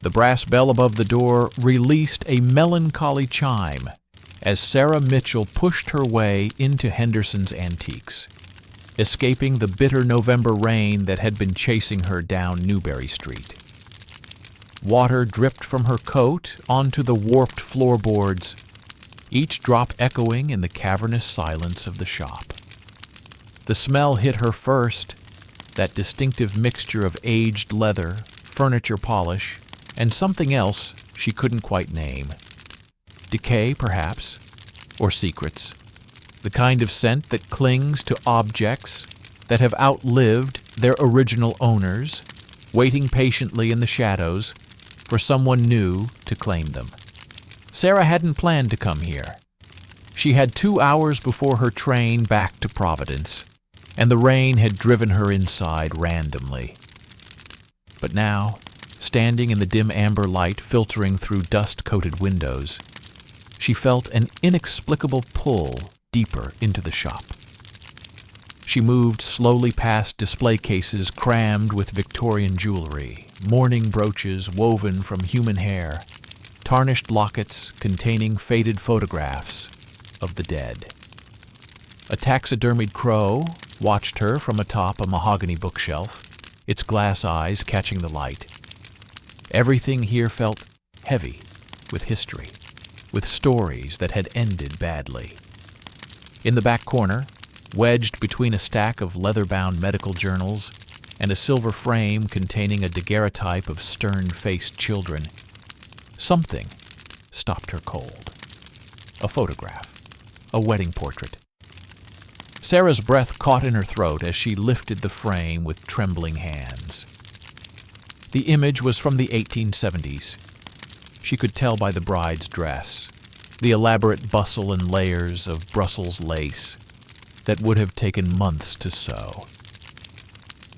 The brass bell above the door released a melancholy chime as Sarah Mitchell pushed her way into Henderson's Antiques, escaping the bitter November rain that had been chasing her down Newbury Street. Water dripped from her coat onto the warped floorboards, each drop echoing in the cavernous silence of the shop. The smell hit her first, that distinctive mixture of aged leather, furniture polish, and something else she couldn't quite name. Decay, perhaps, or secrets. The kind of scent that clings to objects that have outlived their original owners, waiting patiently in the shadows for someone new to claim them. Sarah hadn't planned to come here. She had 2 hours before her train back to Providence, and the rain had driven her inside randomly. But now, standing in the dim amber light filtering through dust-coated windows, she felt an inexplicable pull deeper into the shop. She moved slowly past display cases crammed with Victorian jewelry, mourning brooches woven from human hair, tarnished lockets containing faded photographs of the dead. A taxidermied crow watched her from atop a mahogany bookshelf, its glass eyes catching the light. Everything here felt heavy with history, with stories that had ended badly. In the back corner, wedged between a stack of leather-bound medical journals and a silver frame containing a daguerreotype of stern-faced children, something stopped her cold. A photograph, a wedding portrait. Sarah's breath caught in her throat as she lifted the frame with trembling hands. The image was from the 1870s. She could tell by the bride's dress, the elaborate bustle and layers of Brussels lace that would have taken months to sew.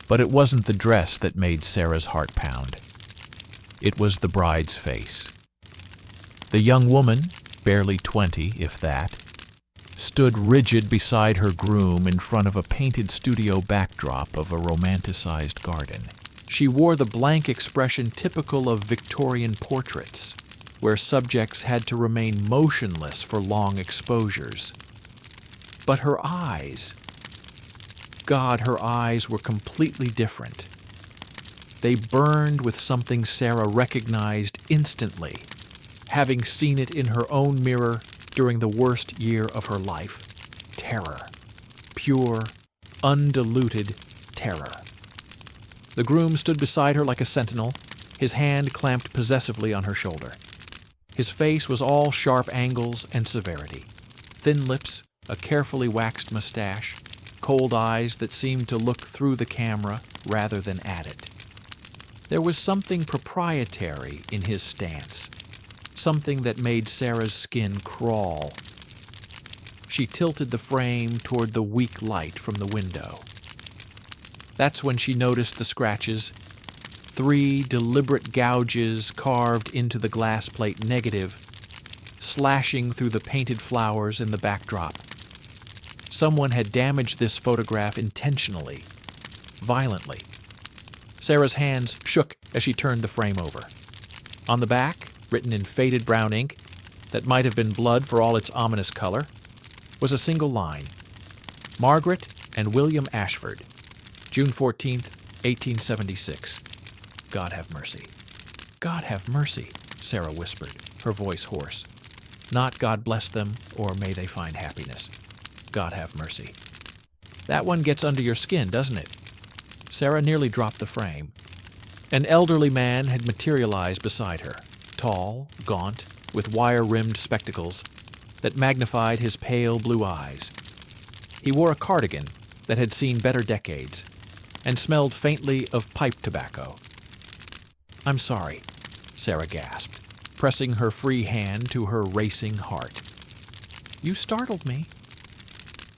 But it wasn't the dress that made Sarah's heart pound. It was the bride's face. The young woman, barely 20, if that, stood rigid beside her groom in front of a painted studio backdrop of a romanticized garden. She wore the blank expression typical of Victorian portraits, where subjects had to remain motionless for long exposures. But her eyes, God, her eyes were completely different. They burned with something Sarah recognized instantly, having seen it in her own mirror during the worst year of her life. Terror. Pure, undiluted terror. The groom stood beside her like a sentinel, his hand clamped possessively on her shoulder. His face was all sharp angles and severity. Thin lips, a carefully waxed mustache, cold eyes that seemed to look through the camera rather than at it. There was something proprietary in his stance, something that made Sarah's skin crawl. She tilted the frame toward the weak light from the window. That's when she noticed the scratches, 3 deliberate gouges carved into the glass plate negative, slashing through the painted flowers in the backdrop. Someone had damaged this photograph intentionally, violently. Sarah's hands shook as she turned the frame over. On the back, written in faded brown ink that might have been blood for all its ominous color, was a single line: Margaret and William Ashford, June 14th, 1876. God have mercy. God have mercy, Sarah whispered, her voice hoarse. Not God bless them or may they find happiness. God have mercy. That one gets under your skin, doesn't it? Sarah nearly dropped the frame. An elderly man had materialized beside her, tall, gaunt, with wire-rimmed spectacles that magnified his pale blue eyes. He wore a cardigan that had seen better decades and smelled faintly of pipe tobacco. "I'm sorry," Sarah gasped, pressing her free hand to her racing heart. "You startled me."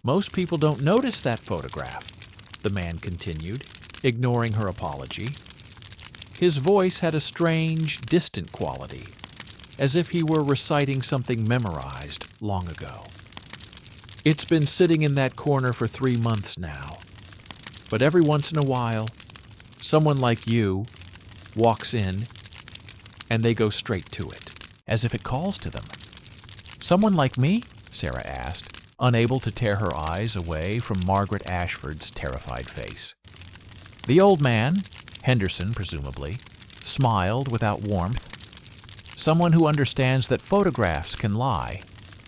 "Most people don't notice that photograph," the man continued, ignoring her apology. His voice had a strange, distant quality, as if he were reciting something memorized long ago. "It's been sitting in that corner for 3 months now. But every once in a while, someone like you walks in and they go straight to it, as if it calls to them. "Someone like me?" Sarah asked, unable to tear her eyes away from Margaret Ashford's terrified face. The old man, Henderson presumably, smiled without warmth. Someone who understands that photographs can lie,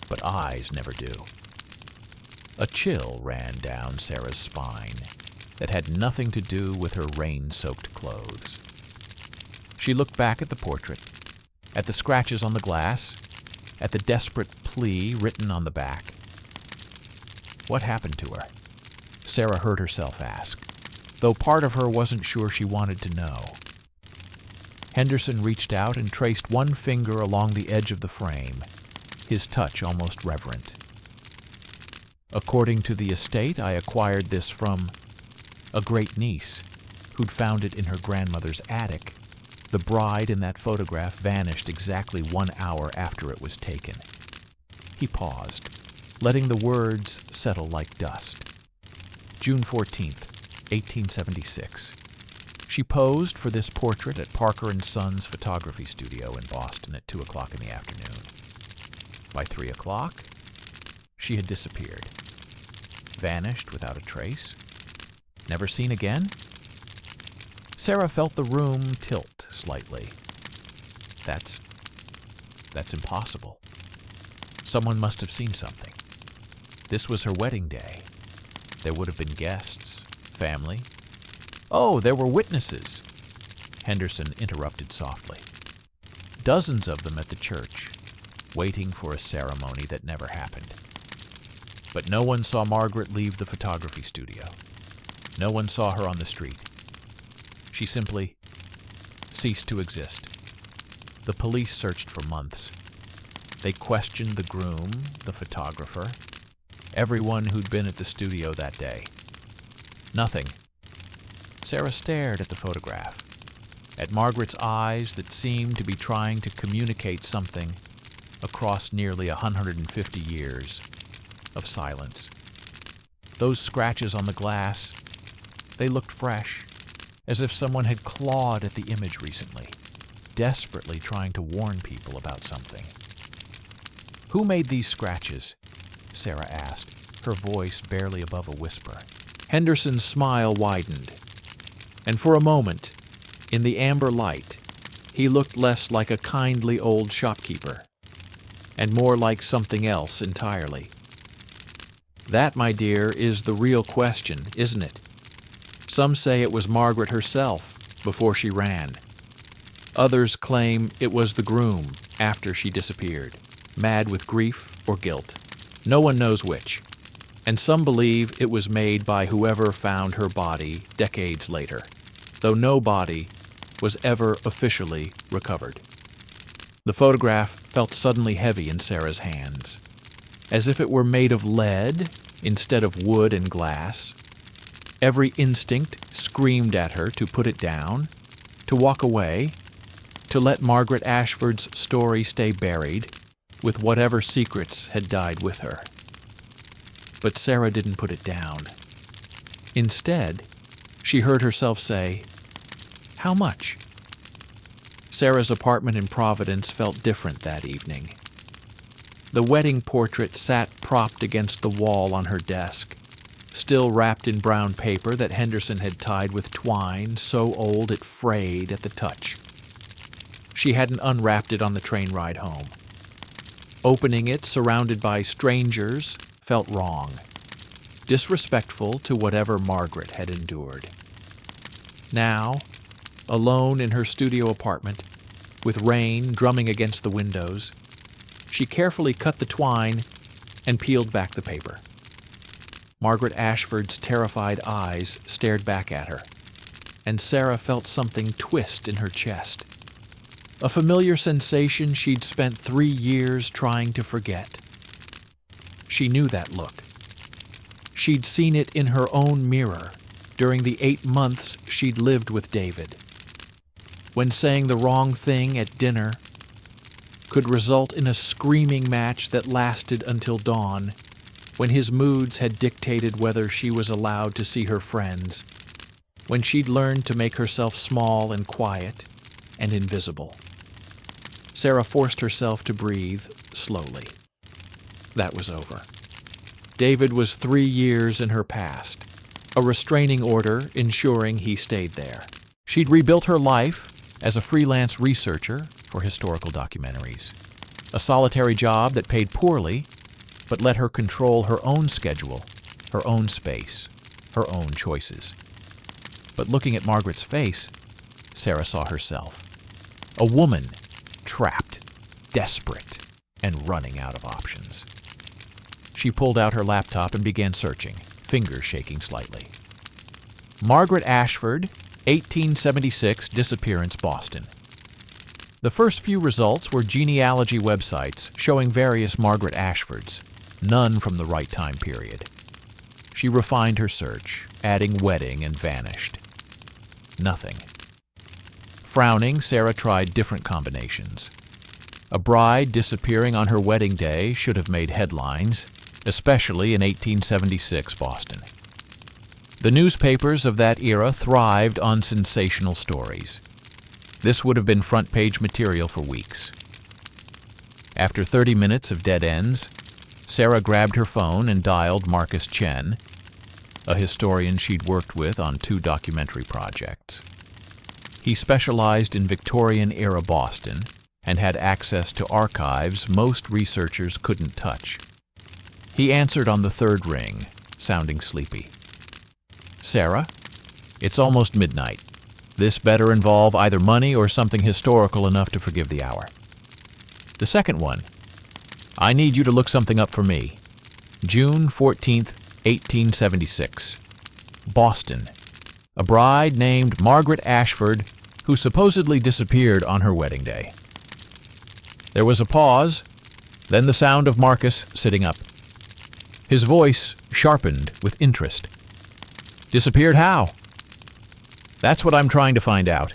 but eyes never do. A chill ran down Sarah's spine that had nothing to do with her rain-soaked clothes. She looked back at the portrait, at the scratches on the glass, at the desperate plea written on the back. What happened to her? Sarah heard herself ask, though part of her wasn't sure she wanted to know. Henderson reached out and traced one finger along the edge of the frame, his touch almost reverent. "According to the estate, I acquired this from a great-niece who'd found it in her grandmother's attic. The bride in that photograph vanished exactly 1 hour after it was taken." He paused, letting the words settle like dust. June 14th, 1876. She posed for this portrait at Parker & Sons photography studio in Boston at 2 o'clock in the afternoon. By 3 o'clock, she had disappeared. Vanished without a trace. Never seen again? Sarah felt the room tilt slightly. That's impossible. Someone must have seen something. This was her wedding day. There would have been guests, family. Oh, there were witnesses, Henderson interrupted softly. Dozens of them at the church, waiting for a ceremony that never happened. But no one saw Margaret leave the photography studio. No one saw her on the street. She simply ceased to exist. The police searched for months. They questioned the groom, the photographer, everyone who'd been at the studio that day. Nothing. Sarah stared at the photograph, at Margaret's eyes that seemed to be trying to communicate something across nearly 150 years of silence. Those scratches on the glass, they looked fresh, as if someone had clawed at the image recently, desperately trying to warn people about something. "Who made these scratches?" Sarah asked, her voice barely above a whisper. Henderson's smile widened, and for a moment, in the amber light, he looked less like a kindly old shopkeeper, and more like something else entirely. "That, my dear, is the real question, isn't it? Some say it was Margaret herself before she ran. Others claim it was the groom after she disappeared, mad with grief or guilt. No one knows which. And some believe it was made by whoever found her body decades later, though no body was ever officially recovered." The photograph felt suddenly heavy in Sarah's hands, as if it were made of lead instead of wood and glass. Every instinct screamed at her to put it down, to walk away, to let Margaret Ashford's story stay buried, with whatever secrets had died with her. But Sarah didn't put it down. Instead, she heard herself say, "How much?" Sarah's apartment in Providence felt different that evening. The wedding portrait sat propped against the wall on her desk, still wrapped in brown paper that Henderson had tied with twine so old it frayed at the touch. She hadn't unwrapped it on the train ride home. Opening it surrounded by strangers felt wrong, disrespectful to whatever Margaret had endured. Now, alone in her studio apartment, with rain drumming against the windows, she carefully cut the twine and peeled back the paper. Margaret Ashford's terrified eyes stared back at her, and Sarah felt something twist in her chest. A familiar sensation she'd spent 3 years trying to forget. She knew that look. She'd seen it in her own mirror during the 8 months she'd lived with David, when saying the wrong thing at dinner could result in a screaming match that lasted until dawn, when his moods had dictated whether she was allowed to see her friends, when she'd learned to make herself small and quiet and invisible. Sarah forced herself to breathe slowly. That was over. David was 3 years in her past, a restraining order ensuring he stayed there. She'd rebuilt her life as a freelance researcher for historical documentaries, a solitary job that paid poorly but let her control her own schedule, her own space, her own choices. But looking at Margaret's face, Sarah saw herself. A woman trapped, desperate, and running out of options. She pulled out her laptop and began searching, fingers shaking slightly. Margaret Ashford, 1876, disappearance, Boston. The first few results were genealogy websites showing various Margaret Ashfords, none from the right time period. She refined her search, adding wedding and vanished. Nothing. Frowning, Sarah tried different combinations. A bride disappearing on her wedding day should have made headlines, especially in 1876 Boston. The newspapers of that era thrived on sensational stories. This would have been front-page material for weeks. After 30 minutes of dead ends, Sarah grabbed her phone and dialed Marcus Chen, a historian she'd worked with on 2 documentary projects. He specialized in Victorian-era Boston and had access to archives most researchers couldn't touch. He answered on the 3rd ring, sounding sleepy. "Sarah, it's almost midnight. This better involve either money or something historical enough to forgive the hour." The second one, "I need you to look something up for me. June 14th, 1876. Boston. A bride named Margaret Ashford who supposedly disappeared on her wedding day." There was a pause, then the sound of Marcus sitting up. His voice sharpened with interest. "Disappeared how?" "That's what I'm trying to find out.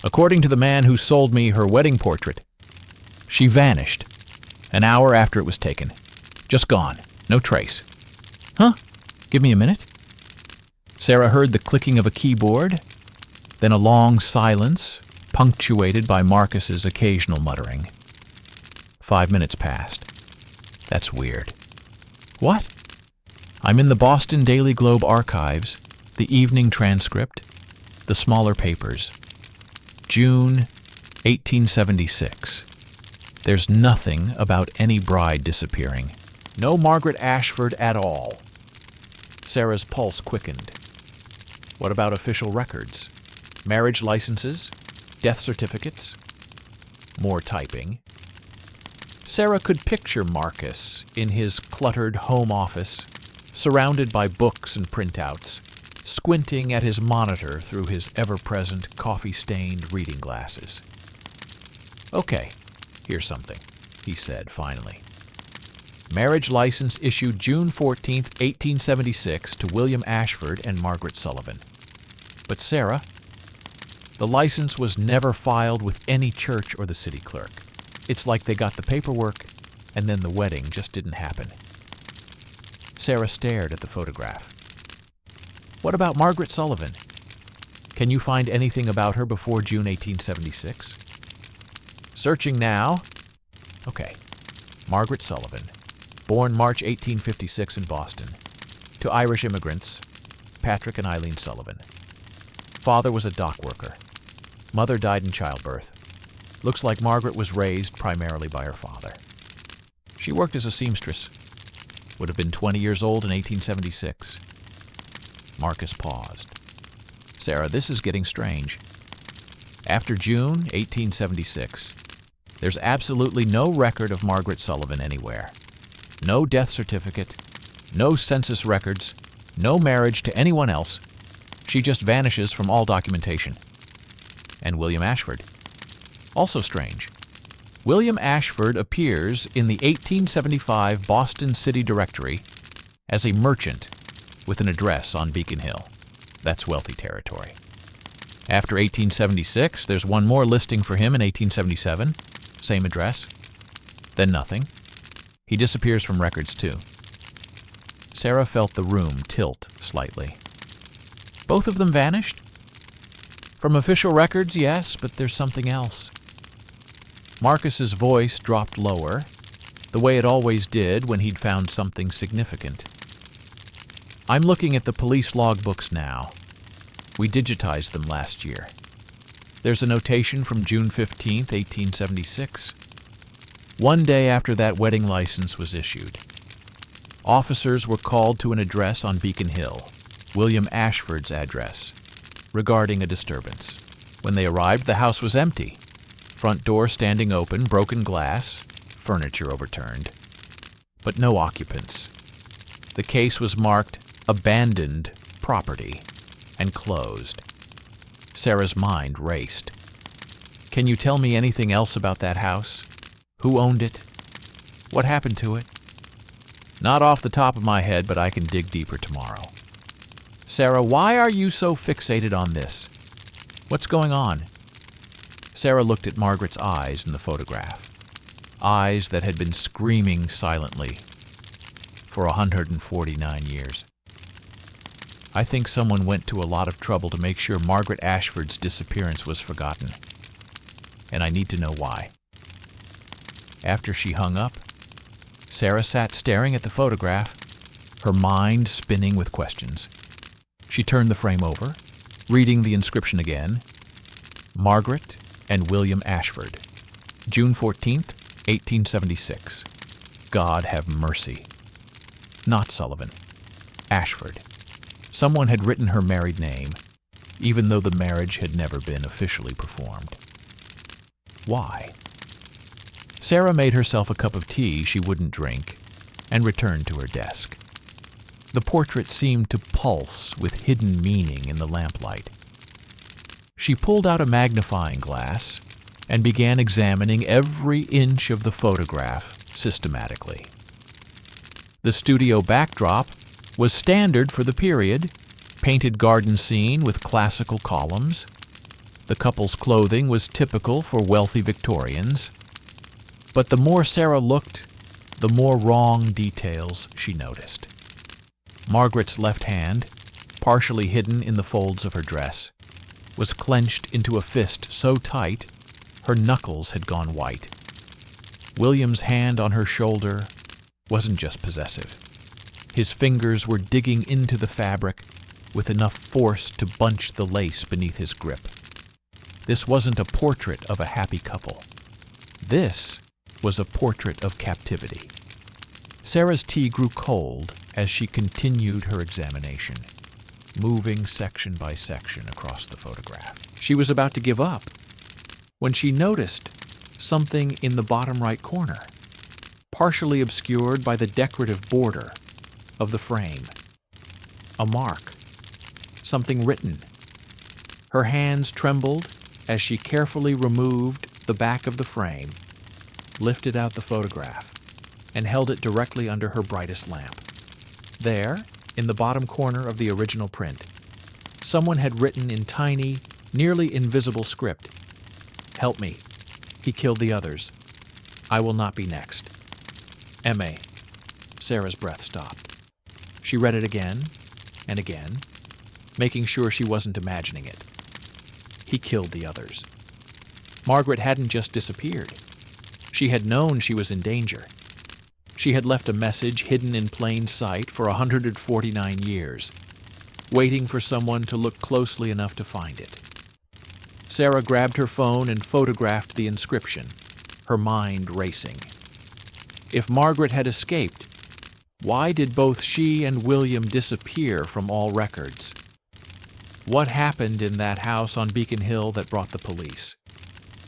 According to the man who sold me her wedding portrait, she vanished an hour after it was taken. Just gone. No trace." "Huh? Give me a minute." Sarah heard the clicking of a keyboard, then a long silence, punctuated by Marcus's occasional muttering. 5 minutes passed. "That's weird." "What?" "I'm in the Boston Daily Globe archives, the evening transcript, the smaller papers. June 1876. There's nothing about any bride disappearing. No Margaret Ashford at all." Sarah's pulse quickened. What about official records? Marriage licenses? Death certificates? More typing. Sarah could picture Marcus in his cluttered home office, surrounded by books and printouts, squinting at his monitor through his ever-present coffee-stained reading glasses. "Okay, here's something," he said finally. "Marriage license issued June 14th, 1876 to William Ashford and Margaret Sullivan." "But Sarah, the license was never filed with any church or the city clerk. It's like they got the paperwork, and then the wedding just didn't happen." Sarah stared at the photograph. "What about Margaret Sullivan? Can you find anything about her before June 1876? "Searching now." "Okay. Margaret Sullivan, born March 1856 in Boston, to Irish immigrants, Patrick and Eileen Sullivan. Father was a dock worker. Mother died in childbirth. Looks like Margaret was raised primarily by her father. She worked as a seamstress. Would have been 20 years old in 1876. Marcus paused. "Sarah, this is getting strange. After June 1876, there's absolutely no record of Margaret Sullivan anywhere. No death certificate, no census records, no marriage to anyone else. She just vanishes from all documentation." "And William Ashford?" "Also strange. William Ashford appears in the 1875 Boston City Directory as a merchant with an address on Beacon Hill. That's wealthy territory. After 1876, there's one more listing for him in 1877, same address. Then nothing. He disappears from records too." Sarah felt the room tilt slightly. "Both of them vanished?" "From official records, yes, but there's something else." Marcus's voice dropped lower, the way it always did when he'd found something significant. I'm looking at the police logbooks now. We digitized them last year. There's a notation from June 15, 1876. One day after that wedding license was issued. Officers were called to an address on Beacon Hill, William Ashford's address, regarding a disturbance. When they arrived, the house was empty. Front door standing open, broken glass, furniture overturned. But no occupants. The case was marked abandoned property and closed. Sarah's mind raced. Can you tell me anything else about that house? Who owned it? What happened to it? Not off the top of my head, but I can dig deeper tomorrow. Sarah, why are you so fixated on this? What's going on? Sarah looked at Margaret's eyes in the photograph. Eyes that had been screaming silently for 149 years. I think someone went to a lot of trouble to make sure Margaret Ashford's disappearance was forgotten. And I need to know why. After she hung up, Sarah sat staring at the photograph, her mind spinning with questions. She turned the frame over, reading the inscription again. Margaret and William Ashford, June 14th, 1876. God have mercy. Not Sullivan. Ashford. Someone had written her married name, even though the marriage had never been officially performed. Why? Sarah made herself a cup of tea she wouldn't drink and returned to her desk. The portrait seemed to pulse with hidden meaning in the lamplight. She pulled out a magnifying glass and began examining every inch of the photograph systematically. The studio backdrop was standard for the period, painted garden scene with classical columns. The couple's clothing was typical for wealthy Victorians. But the more Sarah looked, the more wrong details she noticed. Margaret's left hand, partially hidden in the folds of her dress, was clenched into a fist so tight her knuckles had gone white. William's hand on her shoulder wasn't just possessive. His fingers were digging into the fabric with enough force to bunch the lace beneath his grip. This wasn't a portrait of a happy couple. This was a portrait of captivity. Sarah's tea grew cold as she continued her examination, moving section by section across the photograph. She was about to give up when she noticed something in the bottom right corner, partially obscured by the decorative border of the frame. A mark, something written. Her hands trembled as she carefully removed the back of the frame, lifted out the photograph, and held it directly under her brightest lamp. There, in the bottom corner of the original print, someone had written in tiny, nearly invisible script, "Help me. He killed the others. I will not be next. M.A." Sarah's breath stopped. She read it again and again, making sure she wasn't imagining it. He killed the others. Margaret hadn't just disappeared. She had known she was in danger. She had left a message hidden in plain sight for 149 years, waiting for someone to look closely enough to find it. Sarah grabbed her phone and photographed the inscription, her mind racing. If Margaret had escaped, why did both she and William disappear from all records? What happened in that house on Beacon Hill that brought the police?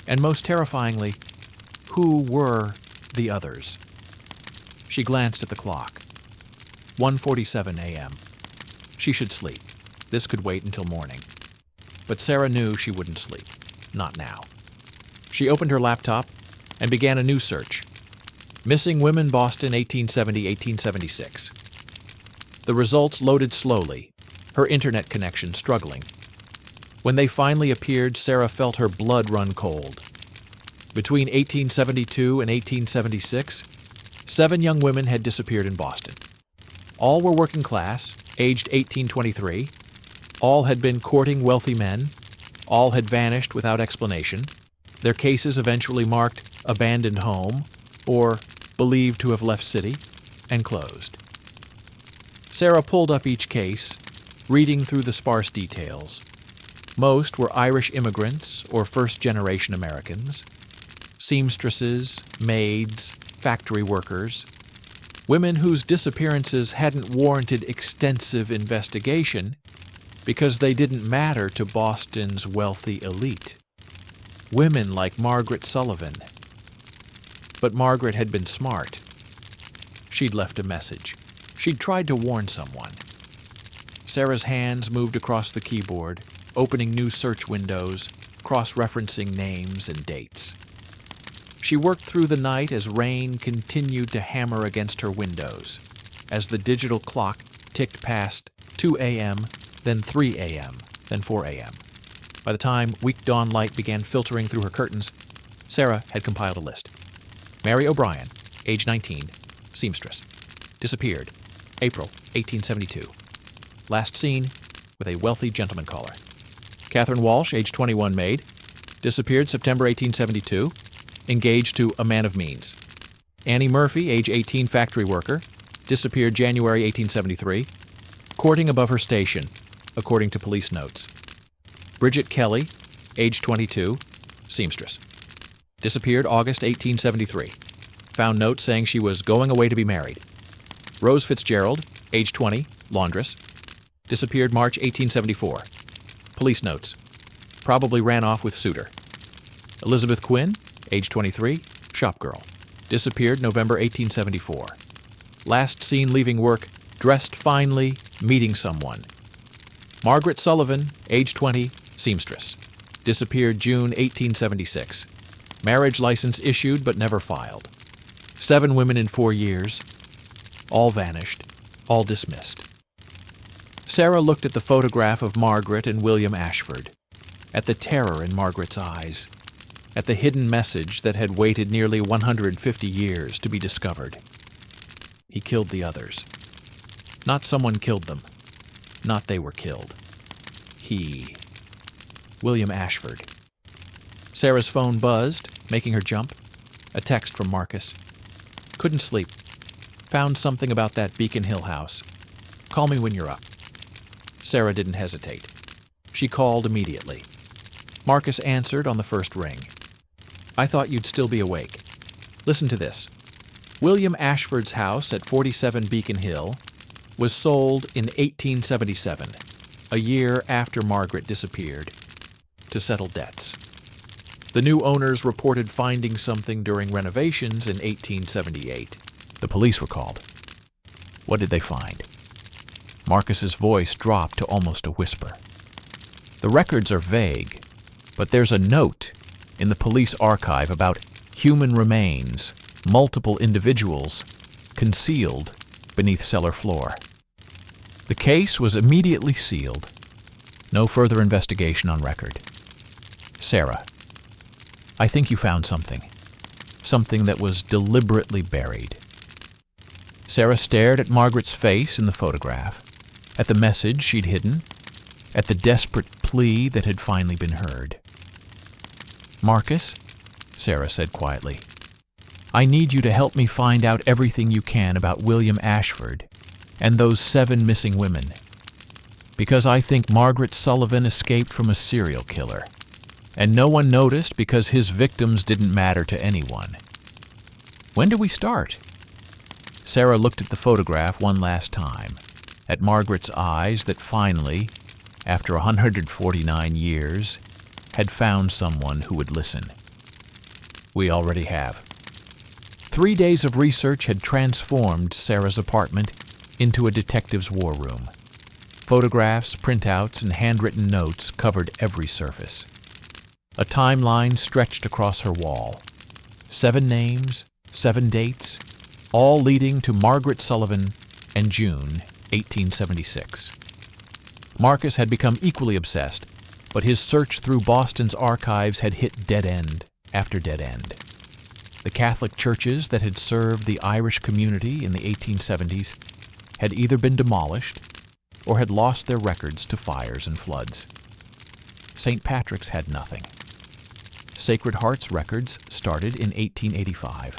And most terrifyingly, who were the others? She glanced at the clock. 1:47 a.m. She should sleep. This could wait until morning. But Sarah knew she wouldn't sleep. Not now. She opened her laptop and began a new search. Missing Women, Boston, 1870-1876. The results loaded slowly, her internet connection struggling. When they finally appeared, Sarah felt her blood run cold. Between 1872 and 1876, 7 young women had disappeared in Boston. All were working class, aged 18-23. All had been courting wealthy men. All had vanished without explanation. Their cases eventually marked abandoned home or believed to have left city and closed. Sarah pulled up each case, reading through the sparse details. Most were Irish immigrants or first-generation Americans, seamstresses, maids, factory workers, women whose disappearances hadn't warranted extensive investigation because they didn't matter to Boston's wealthy elite. Women like Margaret Sullivan. But Margaret had been smart. She'd left a message. She'd tried to warn someone. Sarah's hands moved across the keyboard, opening new search windows, cross-referencing names and dates. She worked through the night as rain continued to hammer against her windows, as the digital clock ticked past 2 a.m., then 3 a.m., then 4 a.m. By the time weak dawn light began filtering through her curtains, Sarah had compiled a list. Mary O'Brien, age 19, seamstress. Disappeared, April 1872. Last seen with a wealthy gentleman caller. Catherine Walsh, age 21, maid. Disappeared September 1872. Engaged to a man of means. Annie Murphy, age 18, factory worker. Disappeared January 1873. Courting above her station, according to police notes. Bridget Kelly, age 22, seamstress. Disappeared August 1873. Found notes saying she was going away to be married. Rose Fitzgerald, age 20, laundress. Disappeared March 1874. Police notes. Probably ran off with suitor. Elizabeth Quinn, age 23, shopgirl. Disappeared November 1874. Last seen leaving work, dressed finely, meeting someone. Margaret Sullivan, age 20, seamstress. Disappeared June 1876. Marriage license issued but never filed. 7 women in 4 years. All vanished, all dismissed. Sarah looked at the photograph of Margaret and William Ashford, at the terror in Margaret's eyes, at the hidden message that had waited nearly 150 years to be discovered. He killed the others. Not someone killed them. Not they were killed. He. William Ashford. Sarah's phone buzzed, making her jump. A text from Marcus. Couldn't sleep. Found something about that Beacon Hill house. Call me when you're up. Sarah didn't hesitate. She called immediately. Marcus answered on the first ring. I thought you'd still be awake. Listen to this. William Ashford's house at 47 Beacon Hill was sold in 1877, a year after Margaret disappeared, to settle debts. The new owners reported finding something during renovations in 1878. The police were called. What did they find? Marcus's voice dropped to almost a whisper. The records are vague, but there's a note in the police archive about human remains, multiple individuals, concealed beneath cellar floor. The case was immediately sealed. No further investigation on record. Sarah, I think you found something. Something that was deliberately buried. Sarah stared at Margaret's face in the photograph, at the message she'd hidden, at the desperate plea that had finally been heard. Marcus, Sarah said quietly, I need you to help me find out everything you can about William Ashford and those 7 missing women, because I think Margaret Sullivan escaped from a serial killer, and no one noticed because his victims didn't matter to anyone. When do we start? Sarah looked at the photograph one last time, at Margaret's eyes that finally, after 149 years, had found someone who would listen. We already have. 3 days of research had transformed Sarah's apartment into a detective's war room. Photographs, printouts, and handwritten notes covered every surface. A timeline stretched across her wall. 7 names, 7 dates, all leading to Margaret Sullivan and June 1876. Marcus had become equally obsessed, but his search through Boston's archives had hit dead end after dead end. The Catholic churches that had served the Irish community in the 1870s had either been demolished or had lost their records to fires and floods. St. Patrick's had nothing. Sacred Heart's records started in 1885.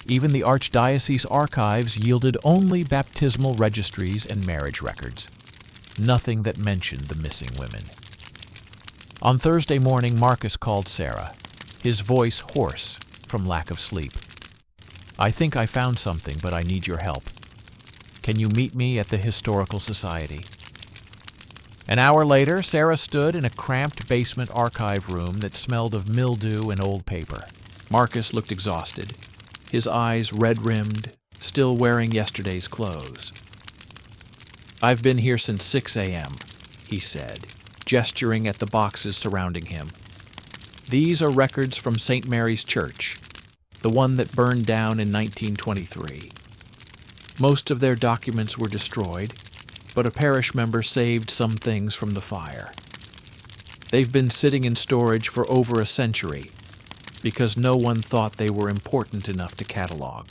Even the Archdiocese archives yielded only baptismal registries and marriage records. Nothing that mentioned the missing women. On Thursday morning, Marcus called Sarah, his voice hoarse from lack of sleep. "I think I found something, but I need your help. Can you meet me at the Historical Society?" An hour later, Sarah stood in a cramped basement archive room that smelled of mildew and old paper. Marcus looked exhausted, his eyes red-rimmed, still wearing yesterday's clothes. "I've been here since 6 a.m., he said, gesturing at the boxes surrounding him. "These are records from St. Mary's Church, the one that burned down in 1923. Most of their documents were destroyed, but a parish member saved some things from the fire. They've been sitting in storage for over a century because no one thought they were important enough to catalog."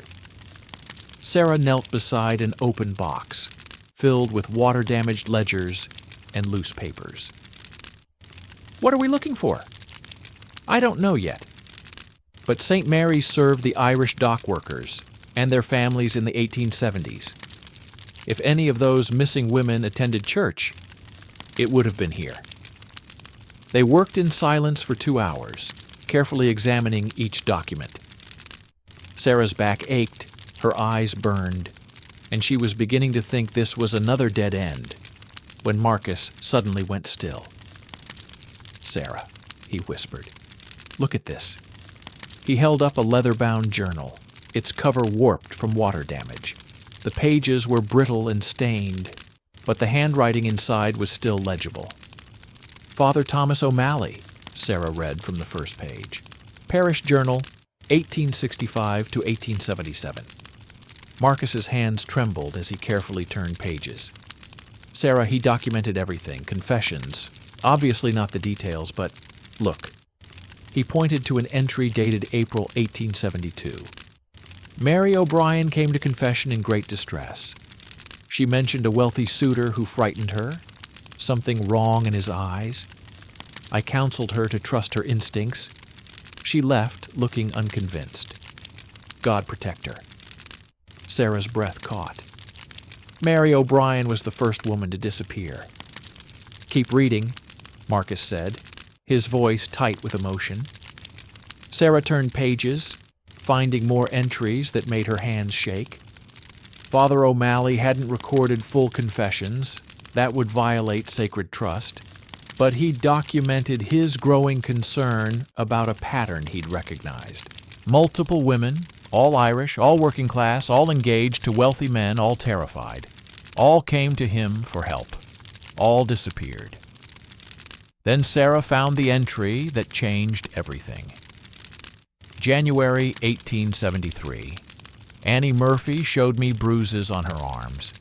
Sarah knelt beside an open box filled with water-damaged ledgers and loose papers. "What are we looking for?" "I don't know yet. But St. Mary's served the Irish dock workers and their families in the 1870s. If any of those missing women attended church, it would have been here." They worked in silence for 2 hours, carefully examining each document. Sarah's back ached, her eyes burned, and she was beginning to think this was another dead end when Marcus suddenly went still. "Sarah," he whispered, "look at this." He held up a leather-bound journal, its cover warped from water damage. The pages were brittle and stained, but the handwriting inside was still legible. "Father Thomas O'Malley," Sarah read from the first page. "Parish Journal, 1865 to 1877. Marcus's hands trembled as he carefully turned pages. "Sarah, he documented everything, confessions, obviously not the details, but look." He pointed to an entry dated April 1872. "Mary O'Brien came to confession in great distress. She mentioned a wealthy suitor who frightened her, something wrong in his eyes. I counseled her to trust her instincts. She left looking unconvinced. God protect her." Sarah's breath caught. Mary O'Brien was the first woman to disappear. "Keep reading," Marcus said, his voice tight with emotion. Sarah turned pages, finding more entries that made her hands shake. Father O'Malley hadn't recorded full confessions. That would violate sacred trust. But he documented his growing concern about a pattern he'd recognized. Multiple women, all Irish, all working class, all engaged to wealthy men, all terrified. All came to him for help. All disappeared. Then Sarah found the entry that changed everything. January 1873. Annie Murphy showed me bruises on her arms.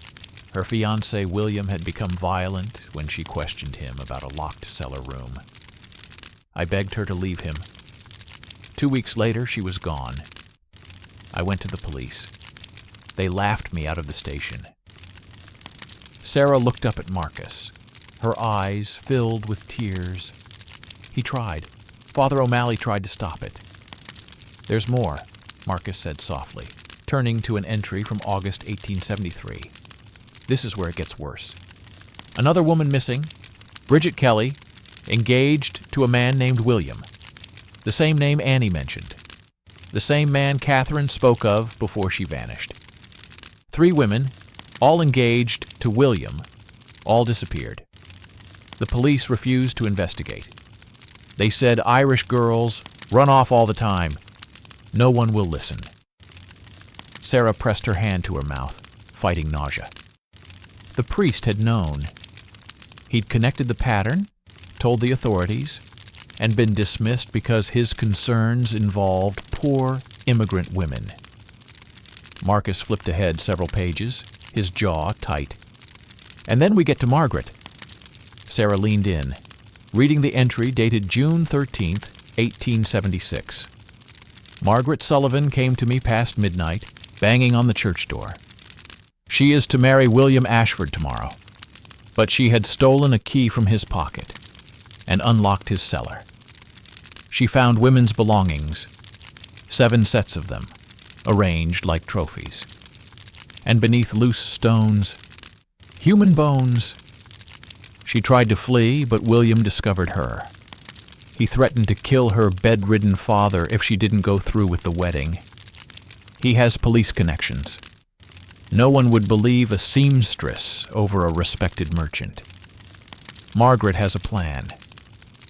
Her fiancé William had become violent when she questioned him about a locked cellar room. I begged her to leave him. 2 weeks later, she was gone. I went to the police. They laughed me out of the station. Sarah looked up at Marcus, her eyes filled with tears. He tried. Father O'Malley tried to stop it. "There's more," Marcus said softly, turning to an entry from August 1873. "This is where it gets worse. Another woman missing, Bridget Kelly, engaged to a man named William. The same name Annie mentioned. The same man Catherine spoke of before she vanished. 3 women, all engaged to William, all disappeared. The police refused to investigate. They said Irish girls run off all the time. No one will listen." Sarah pressed her hand to her mouth, fighting nausea. The priest had known. He'd connected the pattern, told the authorities, and been dismissed because his concerns involved poor immigrant women. Marcus flipped ahead several pages, his jaw tight. "And then we get to Margaret." Sarah leaned in, reading the entry dated June 13th, 1876. "Margaret Sullivan came to me past midnight, banging on the church door. She is to marry William Ashford tomorrow, but she had stolen a key from his pocket and unlocked his cellar. She found women's belongings, 7 sets of them, arranged like trophies. And beneath loose stones, human bones. She tried to flee, but William discovered her. He threatened to kill her bedridden father if she didn't go through with the wedding. He has police connections. No one would believe a seamstress over a respected merchant. Margaret has a plan.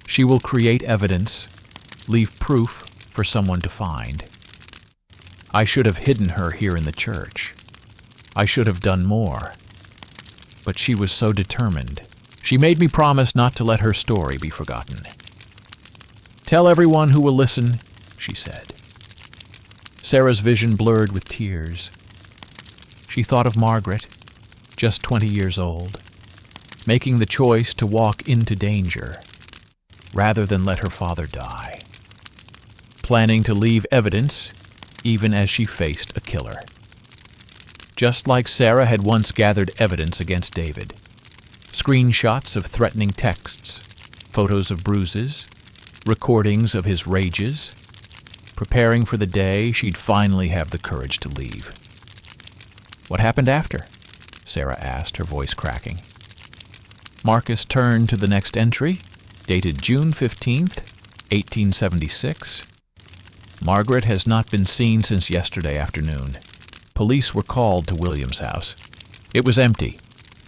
She will create evidence, leave proof for someone to find. I should have hidden her here in the church. I should have done more. But she was so determined. She made me promise not to let her story be forgotten. "Tell everyone who will listen," she said. Sarah's vision blurred with tears. She thought of Margaret, just 20 years old, making the choice to walk into danger rather than let her father die, planning to leave evidence even as she faced a killer. Just like Sarah had once gathered evidence against David. Screenshots of threatening texts, photos of bruises, recordings of his rages, preparing for the day she'd finally have the courage to leave. "What happened after?" Sarah asked, her voice cracking. Marcus turned to the next entry, dated June 15th, 1876. "Margaret has not been seen since yesterday afternoon. Police were called to William's house. It was empty,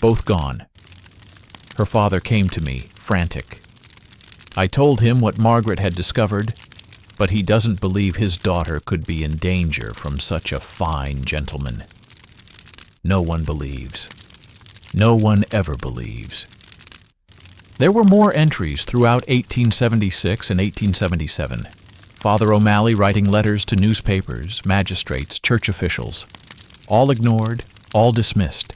both gone. Her father came to me, frantic. I told him what Margaret had discovered, but he doesn't believe his daughter could be in danger from such a fine gentleman. No one believes. No one ever believes." There were more entries throughout 1876 and 1877. Father O'Malley writing letters to newspapers, magistrates, church officials. All ignored, all dismissed.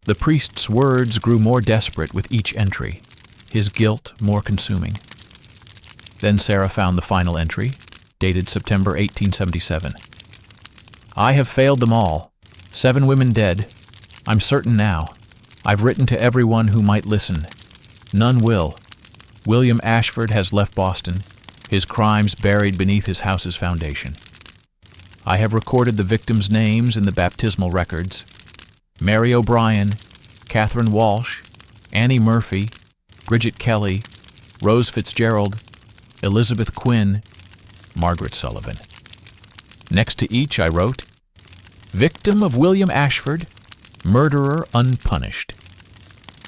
The priest's words grew more desperate with each entry, his guilt more consuming. Then Sarah found the final entry, dated September 1877. "I have failed them all. 7 women dead. I'm certain now. I've written to everyone who might listen. None will. William Ashford has left Boston, his crimes buried beneath his house's foundation. I have recorded the victims' names in the baptismal records. Mary O'Brien, Catherine Walsh, Annie Murphy, Bridget Kelly, Rose Fitzgerald, Elizabeth Quinn, Margaret Sullivan. Next to each I wrote, 'Victim of William Ashford, murderer unpunished.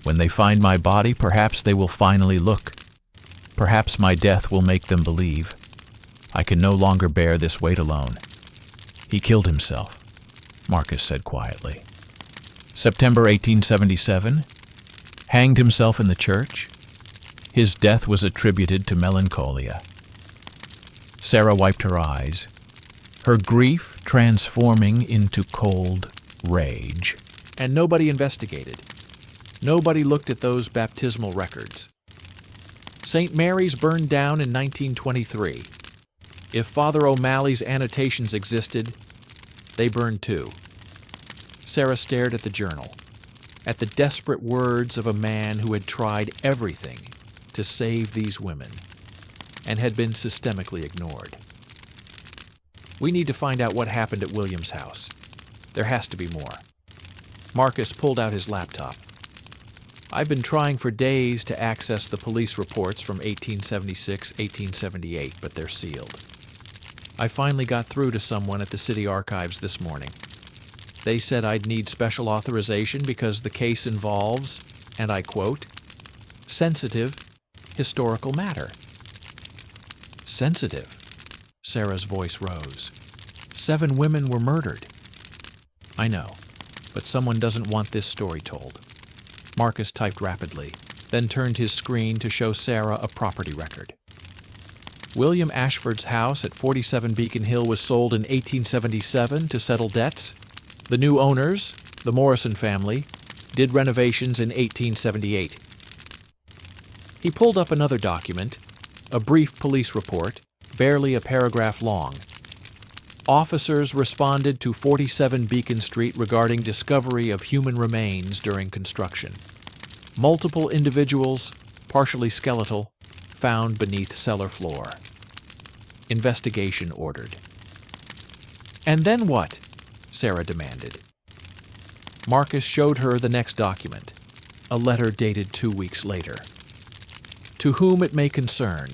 When they find my body, perhaps they will finally look. Perhaps my death will make them believe. I can no longer bear this weight alone.' He killed himself," Marcus said quietly. September 1877, hanged himself in the church. His death was attributed to melancholia. Sarah wiped her eyes, her grief transforming into cold rage. And nobody investigated. Nobody looked at those baptismal records. St. Mary's burned down in 1923. If Father O'Malley's annotations existed, they burned too. Sarah stared at the journal, at the desperate words of a man who had tried everything to save these women and had been systemically ignored. "We need to find out what happened at William's house. There has to be more." Marcus pulled out his laptop. "I've been trying for days to access the police reports from 1876, 1878, but they're sealed. I finally got through to someone at the city archives this morning. They said I'd need special authorization because the case involves, and I quote, 'sensitive historical matter.'" "Sensitive?" Sarah's voice rose. 7 women were murdered. "I know, but someone doesn't want this story told." Marcus typed rapidly, then turned his screen to show Sarah a property record. William Ashford's house at 47 Beacon Hill was sold in 1877 to settle debts. The new owners, the Morrison family, did renovations in 1878. He pulled up another document, a brief police report, barely a paragraph long. Officers responded to 47 Beacon Street regarding discovery of human remains during construction. Multiple individuals, partially skeletal, found beneath cellar floor. Investigation ordered. "And then what?" Sarah demanded. Marcus showed her the next document, a letter dated 2 weeks later. "To whom it may concern,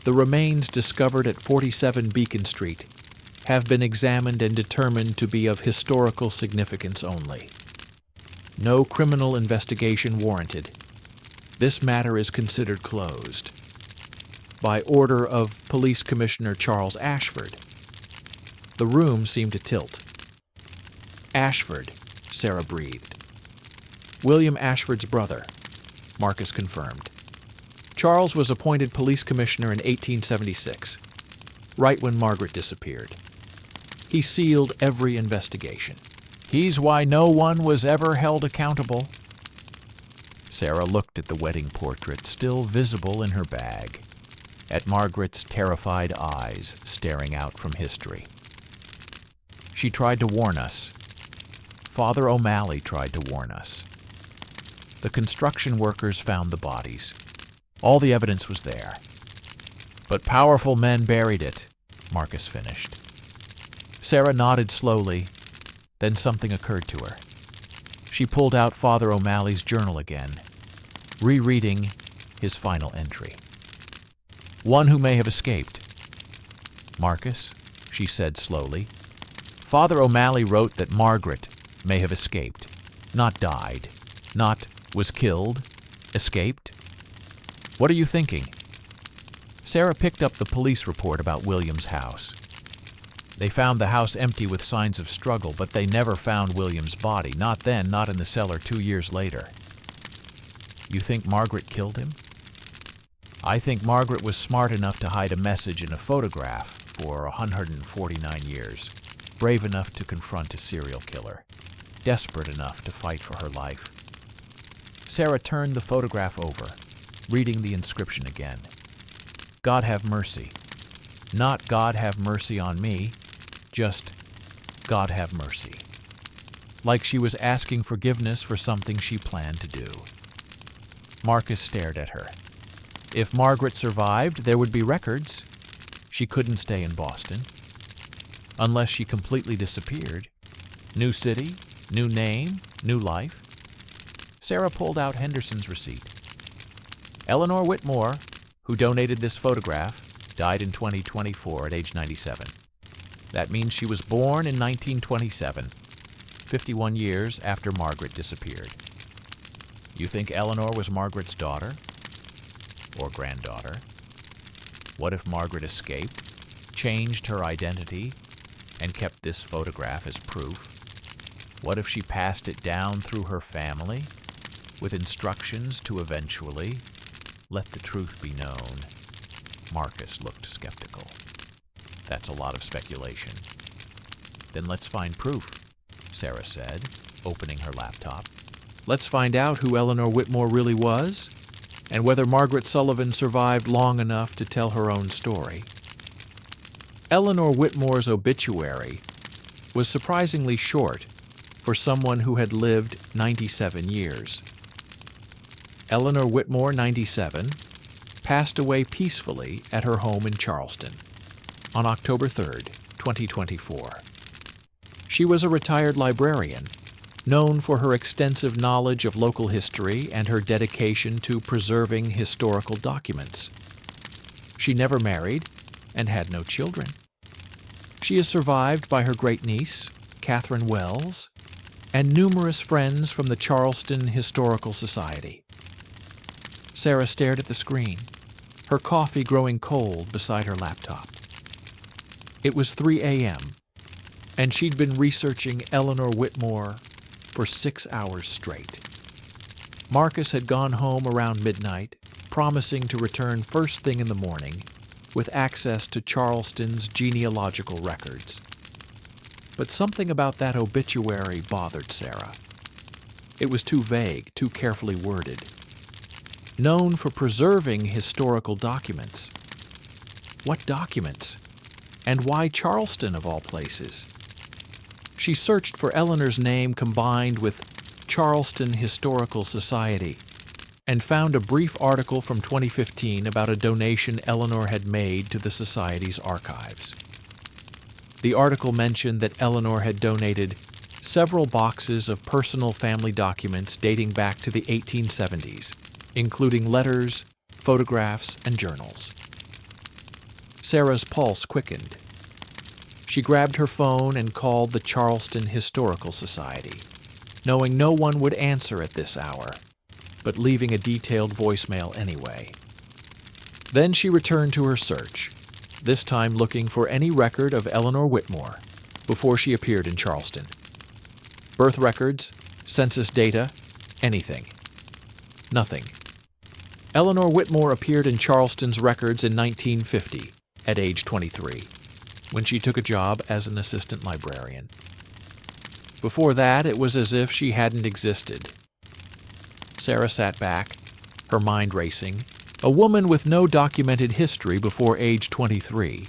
the remains discovered at 47 Beacon Street have been examined and determined to be of historical significance only. No criminal investigation warranted. This matter is considered closed. By order of Police Commissioner Charles Ashford." The room seemed to tilt. "Ashford," Sarah breathed. "William Ashford's brother," Marcus confirmed. "Charles was appointed police commissioner in 1876, right when Margaret disappeared. He sealed every investigation. He's why no one was ever held accountable." Sarah looked at the wedding portrait still visible in her bag, at Margaret's terrified eyes staring out from history. "She tried to warn us. Father O'Malley tried to warn us. The construction workers found the bodies. All the evidence was there. But powerful men buried it," Marcus finished. Sarah nodded slowly, then something occurred to her. She pulled out Father O'Malley's journal again, rereading his final entry. "One who may have escaped. Marcus," she said slowly, "Father O'Malley wrote that Margaret may have escaped, not died, not was killed, escaped. What are you thinking?" Sarah picked up the police report about William's house. They found the house empty with signs of struggle, but they never found William's body, not then, not in the cellar 2 years later. "You think Margaret killed him?" "I think Margaret was smart enough to hide a message in a photograph for 149 years, brave enough to confront a serial killer, desperate enough to fight for her life." Sarah turned the photograph over, reading the inscription again. "God have mercy. Not God have mercy on me, just God have mercy." Like she was asking forgiveness for something she planned to do. Marcus stared at her. If Margaret survived, there would be records. She couldn't stay in Boston. Unless she completely disappeared. New city, new name, new life. Sarah pulled out Henderson's receipt. "Eleanor Whitmore, who donated this photograph, died in 2024 at age 97. That means she was born in 1927, 51 years after Margaret disappeared. You think Eleanor was Margaret's daughter? Or granddaughter? What if Margaret escaped, changed her identity, and kept this photograph as proof? What if she passed it down through her family, with instructions to eventually let the truth be known?" Marcus looked skeptical. "That's a lot of speculation." "Then let's find proof," Sarah said, opening her laptop. "Let's find out who Eleanor Whitmore really was, and whether Margaret Sullivan survived long enough to tell her own story." Eleanor Whitmore's obituary was surprisingly short for someone who had lived 97 years. Eleanor Whitmore, 97, passed away peacefully at her home in Charleston on October 3, 2024. She was a retired librarian, known for her extensive knowledge of local history and her dedication to preserving historical documents. She never married and had no children. She is survived by her great-niece, Catherine Wells, and numerous friends from the Charleston Historical Society. Sarah stared at the screen, her coffee growing cold beside her laptop. It was 3 a.m., and she'd been researching Eleanor Whitmore for 6 hours straight. Marcus had gone home around midnight, promising to return first thing in the morning with access to Charleston's genealogical records. But something about that obituary bothered Sarah. It was too vague, too carefully worded. Known for preserving historical documents. What documents? And why Charleston, of all places? She searched for Eleanor's name combined with Charleston Historical Society and found a brief article from 2015 about a donation Eleanor had made to the Society's archives. The article mentioned that Eleanor had donated several boxes of personal family documents dating back to the 1870s, including letters, photographs, and journals. Sarah's pulse quickened. She grabbed her phone and called the Charleston Historical Society, knowing no one would answer at this hour, but leaving a detailed voicemail anyway. Then she returned to her search, this time looking for any record of Eleanor Whitmore before she appeared in Charleston. Birth records, census data, anything. Nothing. Eleanor Whitmore appeared in Charleston's records in 1950, at age 23, when she took a job as an assistant librarian. Before that, it was as if she hadn't existed. Sarah sat back, her mind racing, a woman with no documented history before age 23,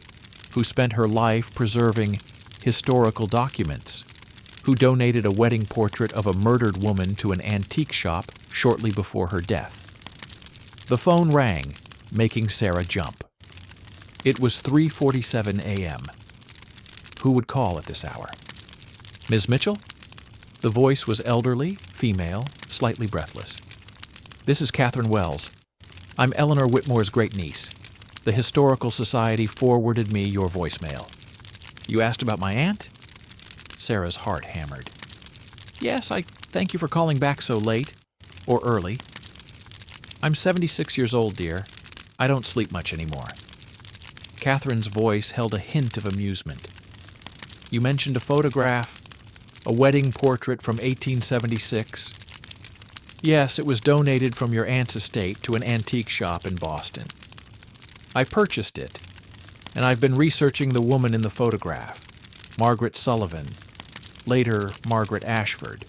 who spent her life preserving historical documents, who donated a wedding portrait of a murdered woman to an antique shop shortly before her death. The phone rang, making Sarah jump. It was 3:47 a.m. Who would call at this hour? Ms. Mitchell? The voice was elderly, female, slightly breathless. This is Catherine Wells. I'm Eleanor Whitmore's great-niece. The Historical Society forwarded me your voicemail. You asked about my aunt? Sarah's heart hammered. Yes, I thank you for calling back so late. Or early. I'm 76 years old, dear. I don't sleep much anymore. Catherine's voice held a hint of amusement. You mentioned a photograph, a wedding portrait from 1876. Yes, it was donated from your aunt's estate to an antique shop in Boston. I purchased it, and I've been researching the woman in the photograph, Margaret Sullivan, later Margaret Ashford.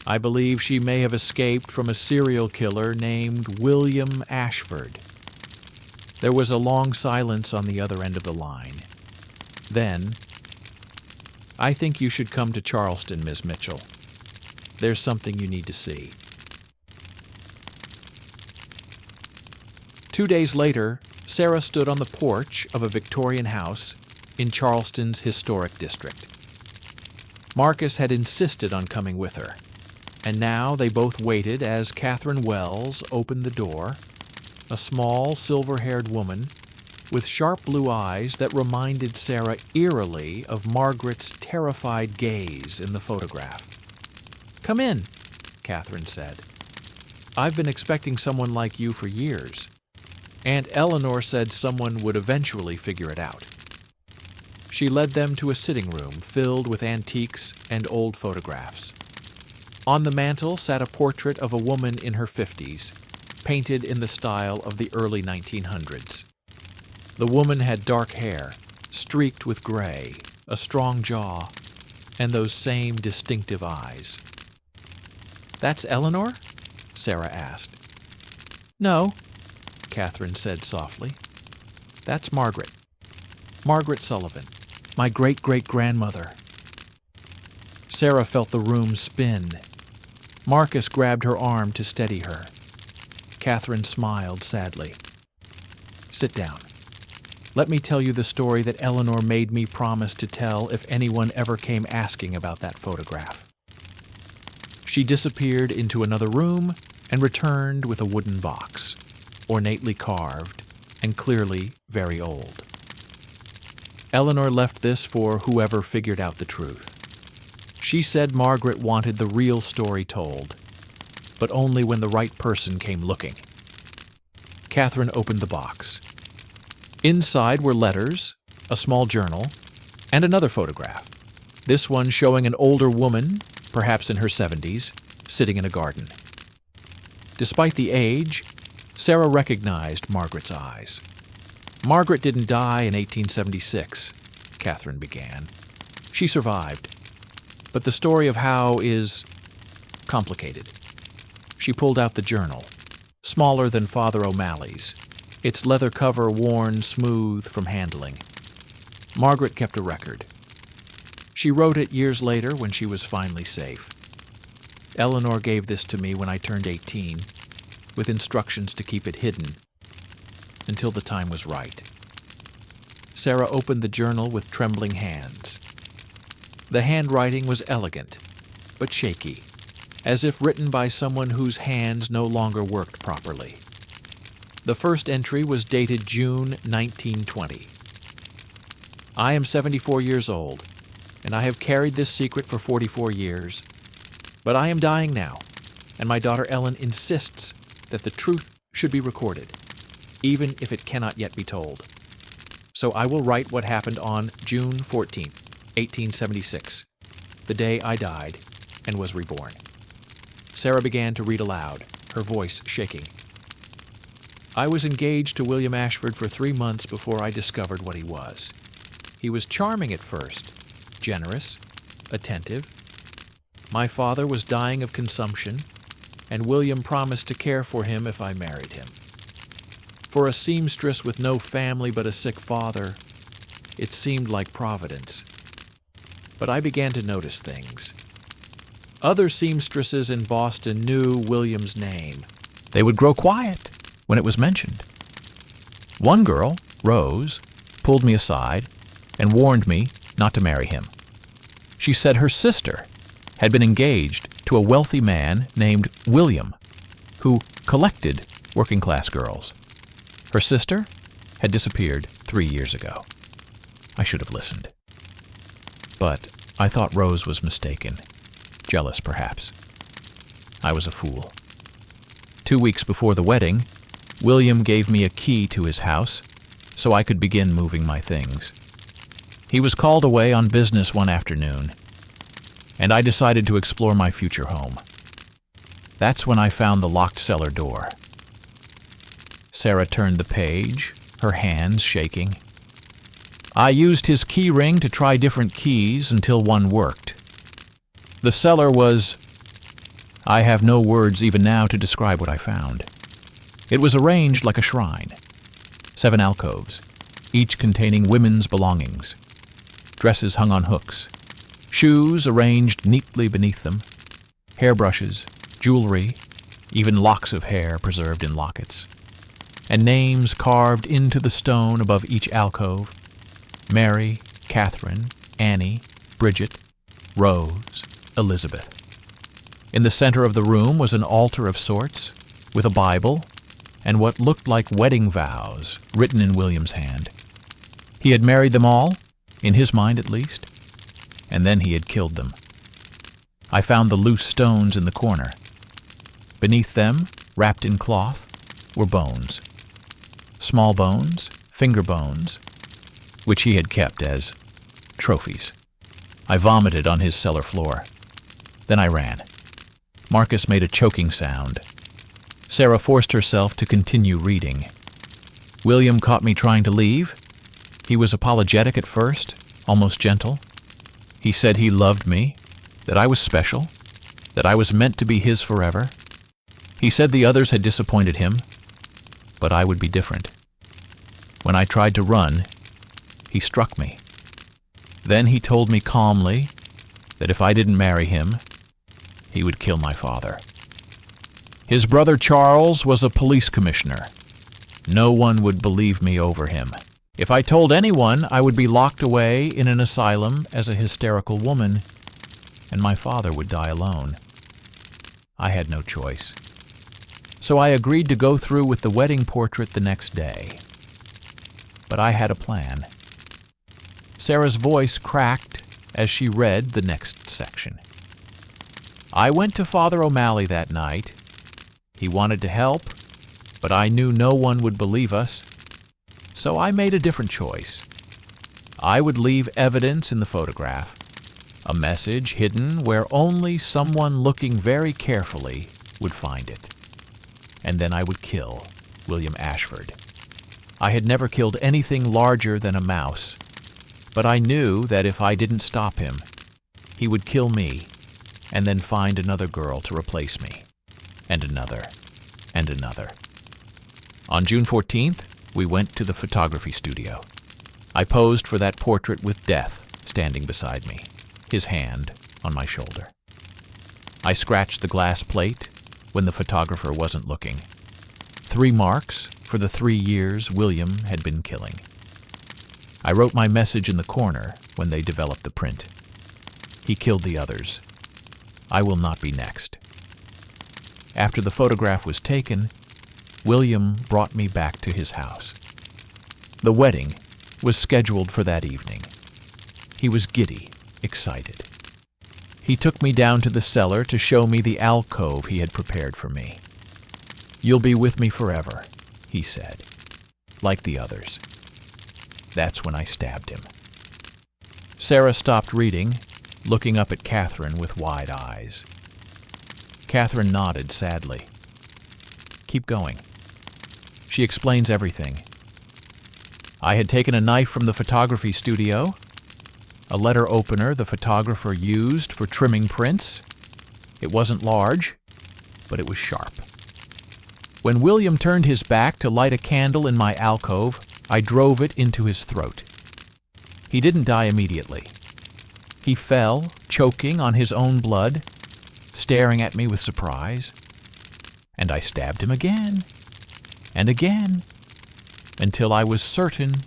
I believe she may have escaped from a serial killer named William Ashford. There was a long silence on the other end of the line. Then, I think you should come to Charleston, Miss Mitchell. There's something you need to see. 2 days later, Sarah stood on the porch of a Victorian house in Charleston's historic district. Marcus had insisted on coming with her, and now they both waited as Catherine Wells opened the door, a small, silver-haired woman with sharp blue eyes that reminded Sarah eerily of Margaret's terrified gaze in the photograph. "Come in," Catherine said. "I've been expecting someone like you for years. Aunt Eleanor said someone would eventually figure it out." She led them to a sitting room filled with antiques and old photographs. On the mantel sat a portrait of a woman in her 50s, painted in the style of the early 1900s. The woman had dark hair, streaked with gray, a strong jaw, and those same distinctive eyes. "That's Eleanor?" Sarah asked. "No," Catherine said softly. "That's Margaret. Margaret Sullivan, my great-great-grandmother." Sarah felt the room spin. Marcus grabbed her arm to steady her. Catherine smiled sadly. "Sit down. Let me tell you the story that Eleanor made me promise to tell if anyone ever came asking about that photograph." She disappeared into another room and returned with a wooden box, ornately carved and clearly very old. Eleanor left this for whoever figured out the truth. She said Margaret wanted the real story told, but only when the right person came looking. Catherine opened the box. Inside were letters, a small journal, and another photograph, this one showing an older woman, perhaps in her 70s, sitting in a garden. Despite the age, Sarah recognized Margaret's eyes. "Margaret didn't die in 1876, Catherine began. "She survived. But the story of how is complicated." She pulled out the journal, smaller than Father O'Malley's, its leather cover worn smooth from handling. Margaret kept a record. She wrote it years later when she was finally safe. "Eleanor gave this to me when I turned 18. with instructions to keep it hidden until the time was right. Sarah opened the journal with trembling hands. The handwriting was elegant, but shaky, as if written by someone whose hands no longer worked properly. The first entry was dated June 1920. I am 74 years old, and I have carried this secret for 44 years. But I am dying now, and my daughter Ellen insists that the truth should be recorded, even if it cannot yet be told. So I will write what happened on June 14th, 1876, the day I died and was reborn. Sarah began to read aloud, her voice shaking. I was engaged to William Ashford for 3 months before I discovered what he was. He was charming at first, generous, attentive. My father was dying of consumption, and William promised to care for him if I married him. For a seamstress with no family but a sick father, it seemed like providence. But I began to notice things. Other seamstresses in Boston knew William's name. They would grow quiet when it was mentioned. One girl, Rose, pulled me aside and warned me not to marry him. She said her sister had been engaged to a wealthy man named William, who collected working-class girls. Her sister had disappeared 3 years ago. I should have listened. But I thought Rose was mistaken. Jealous, perhaps. I was a fool. 2 weeks before the wedding, William gave me a key to his house so I could begin moving my things. He was called away on business one afternoon, and I decided to explore my future home. That's when I found the locked cellar door. Sarah turned the page, her hands shaking. I used his key ring to try different keys until one worked. The cellar was... I have no words even now to describe what I found. It was arranged like a shrine. 7 alcoves, each containing women's belongings. Dresses hung on hooks. Shoes arranged neatly beneath them. Hairbrushes, jewelry, even locks of hair preserved in lockets. And names carved into the stone above each alcove. Mary, Catherine, Annie, Bridget, Rose, Elizabeth. In the center of the room was an altar of sorts, with a Bible and what looked like wedding vows written in William's hand. He had married them all, in his mind at least, and then he had killed them. I found the loose stones in the corner. Beneath them, wrapped in cloth, were bones. Small bones, finger bones, which he had kept as trophies. I vomited on his cellar floor. Then I ran. Marcus made a choking sound. Sarah forced herself to continue reading. William caught me trying to leave. He was apologetic at first, almost gentle. He said he loved me, that I was special, that I was meant to be his forever. He said the others had disappointed him, but I would be different. When I tried to run, he struck me. Then he told me calmly that if I didn't marry him, he would kill my father. His brother Charles was a police commissioner. No one would believe me over him. If I told anyone, I would be locked away in an asylum as a hysterical woman, and my father would die alone. I had no choice. So I agreed to go through with the wedding portrait the next day. But I had a plan. Sarah's voice cracked as she read the next section. I went to Father O'Malley that night. He wanted to help, but I knew no one would believe us, so I made a different choice. I would leave evidence in the photograph, a message hidden where only someone looking very carefully would find it. And then I would kill William Ashford. I had never killed anything larger than a mouse, but I knew that if I didn't stop him, he would kill me and then find another girl to replace me, and another, and another. On June 14th, we went to the photography studio. I posed for that portrait with Death standing beside me, his hand on my shoulder. I scratched the glass plate when the photographer wasn't looking, 3 marks for the 3 years William had been killing. I wrote my message in the corner when they developed the print. He killed the others. I will not be next. After the photograph was taken, William brought me back to his house. The wedding was scheduled for that evening. He was giddy, excited. He took me down to the cellar to show me the alcove he had prepared for me. "You'll be with me forever," he said, like the others. That's when I stabbed him. Sarah stopped reading, looking up at Catherine with wide eyes. Catherine nodded sadly. "Keep going." She explains everything. I had taken a knife from the photography studio, a letter opener the photographer used for trimming prints. It wasn't large, but it was sharp. When William turned his back to light a candle in my alcove, I drove it into his throat. He didn't die immediately. He fell, choking on his own blood, staring at me with surprise. And I stabbed him again, and again, until I was certain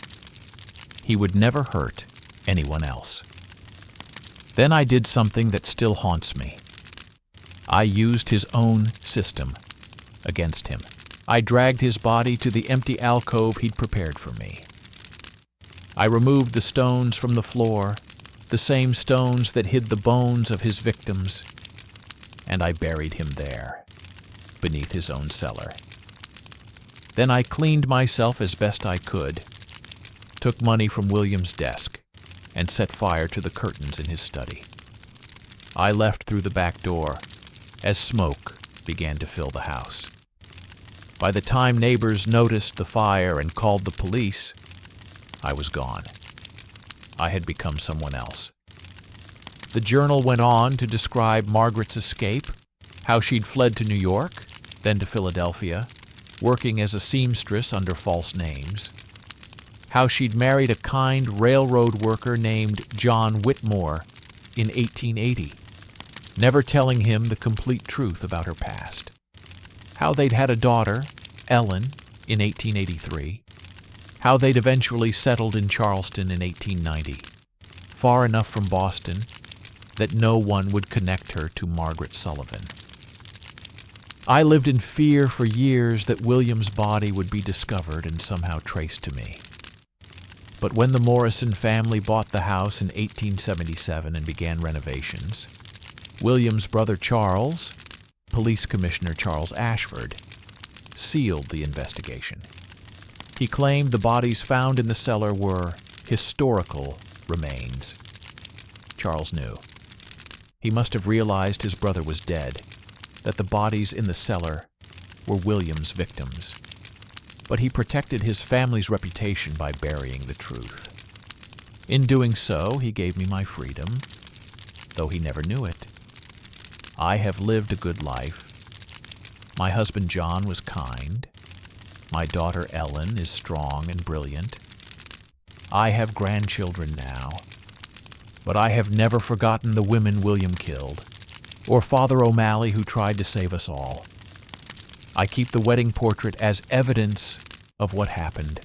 he would never hurt anyone else. Then I did something that still haunts me. I used his own system against him. I dragged his body to the empty alcove he'd prepared for me. I removed the stones from the floor, the same stones that hid the bones of his victims, and I buried him there, beneath his own cellar. Then I cleaned myself as best I could, took money from William's desk, and set fire to the curtains in his study. I left through the back door as smoke began to fill the house. By the time neighbors noticed the fire and called the police, I was gone. I had become someone else. The journal went on to describe Margaret's escape, how she'd fled to New York, then to Philadelphia, working as a seamstress under false names, how she'd married a kind railroad worker named John Whitmore in 1880, never telling him the complete truth about her past, how they'd had a daughter, Ellen, in 1883, how they'd eventually settled in Charleston in 1890, far enough from Boston that no one would connect her to Margaret Sullivan. I lived in fear for years that William's body would be discovered and somehow traced to me. But when the Morrison family bought the house in 1877 and began renovations, William's brother Charles, Police Commissioner Charles Ashford, sealed the investigation. He claimed the bodies found in the cellar were historical remains. Charles knew. He must have realized his brother was dead, that the bodies in the cellar were William's victims. But he protected his family's reputation by burying the truth. In doing so, he gave me my freedom, though he never knew it. I have lived a good life. My husband John was kind. My daughter Ellen is strong and brilliant. I have grandchildren now. But I have never forgotten the women William killed, or Father O'Malley who tried to save us all. I keep the wedding portrait as evidence of what happened,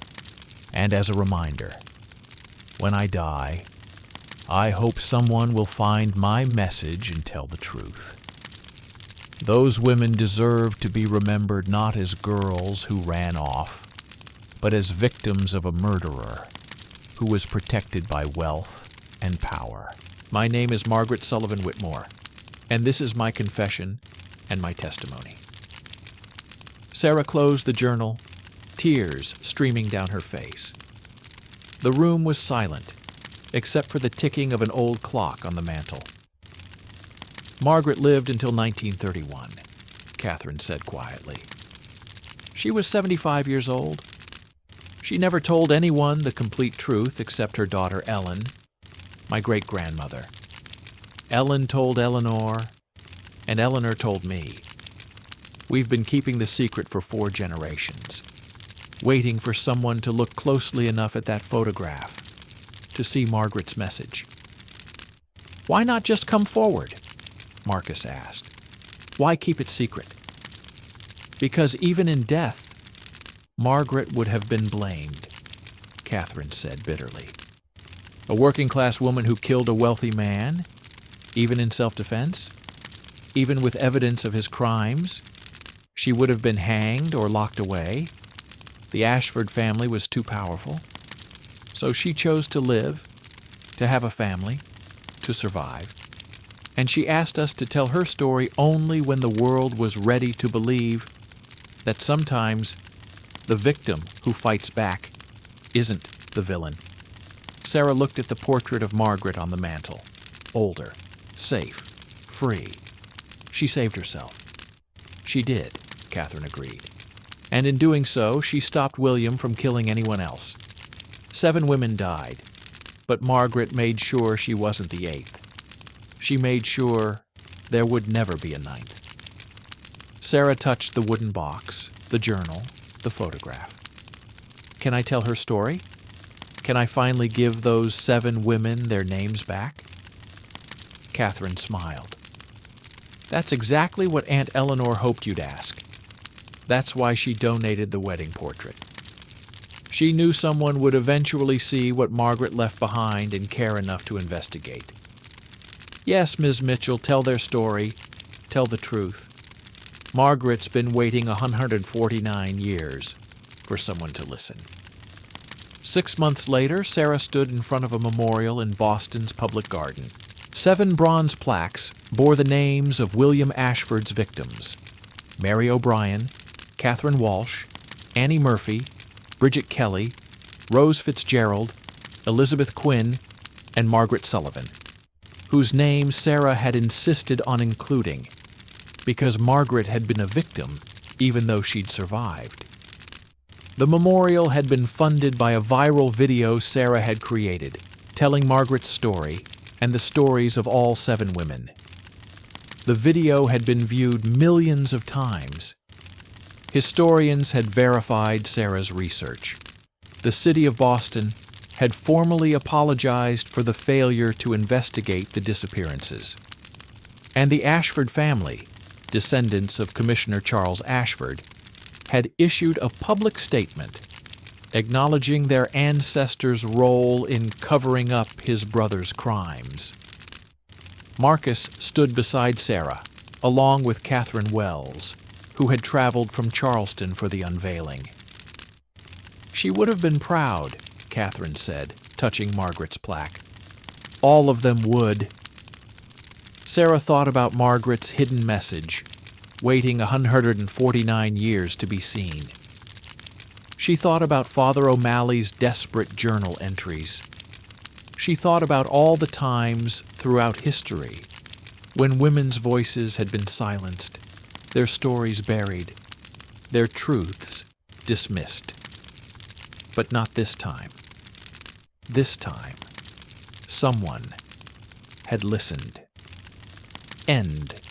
and as a reminder. When I die, I hope someone will find my message and tell the truth. Those women deserve to be remembered not as girls who ran off, but as victims of a murderer who was protected by wealth and power. My name is Margaret Sullivan Whitmore, and this is my confession and my testimony. Sarah closed the journal, tears streaming down her face. The room was silent, except for the ticking of an old clock on the mantel. Margaret lived until 1931, Catherine said quietly. She was 75 years old. She never told anyone the complete truth except her daughter Ellen, my great-grandmother. Ellen told Eleanor, and Eleanor told me. We've been keeping the secret for 4 generations, waiting for someone to look closely enough at that photograph to see Margaret's message. "Why not just come forward?" Marcus asked. "Why keep it secret?" "Because even in death, Margaret would have been blamed, Catherine said bitterly. A working-class woman who killed a wealthy man, even in self-defense, even with evidence of his crimes, she would have been hanged or locked away. The Ashford family was too powerful. So she chose to live, to have a family, to survive. And she asked us to tell her story only when the world was ready to believe that sometimes the victim who fights back isn't the villain. Sarah looked at the portrait of Margaret on the mantel. Older, safe, free. She saved herself. She did, Catherine agreed. And in doing so, she stopped William from killing anyone else. 7 women died, but Margaret made sure she wasn't the 8th. She made sure there would never be a 9th. Sarah touched the wooden box, the journal, the photograph. Can I tell her story? Can I finally give those 7 women their names back? Catherine smiled. That's exactly what Aunt Eleanor hoped you'd ask. That's why she donated the wedding portrait. She knew someone would eventually see what Margaret left behind and care enough to investigate. Yes, Ms. Mitchell, tell their story. Tell the truth. Margaret's been waiting 149 years for someone to listen. 6 months later, Sarah stood in front of a memorial in Boston's Public Garden. 7 bronze plaques bore the names of William Ashford's victims: Mary O'Brien, Catherine Walsh, Annie Murphy, Bridget Kelly, Rose Fitzgerald, Elizabeth Quinn, and Margaret Sullivan, whose names Sarah had insisted on including because Margaret had been a victim even though she'd survived. The memorial had been funded by a viral video Sarah had created, telling Margaret's story and the stories of all 7 women. The video had been viewed millions of times. Historians had verified Sarah's research. The city of Boston had formally apologized for the failure to investigate the disappearances. And the Ashford family, descendants of Commissioner Charles Ashford, had issued a public statement acknowledging their ancestors' role in covering up his brother's crimes. Marcus stood beside Sarah, along with Catherine Wells, who had traveled from Charleston for the unveiling. She would have been proud, Catherine said, touching Margaret's plaque. All of them would. Sarah thought about Margaret's hidden message, waiting 149 years to be seen. She thought about Father O'Malley's desperate journal entries. She thought about all the times throughout history when women's voices had been silenced, their stories buried, their truths dismissed. But not this time. This time, someone had listened. End.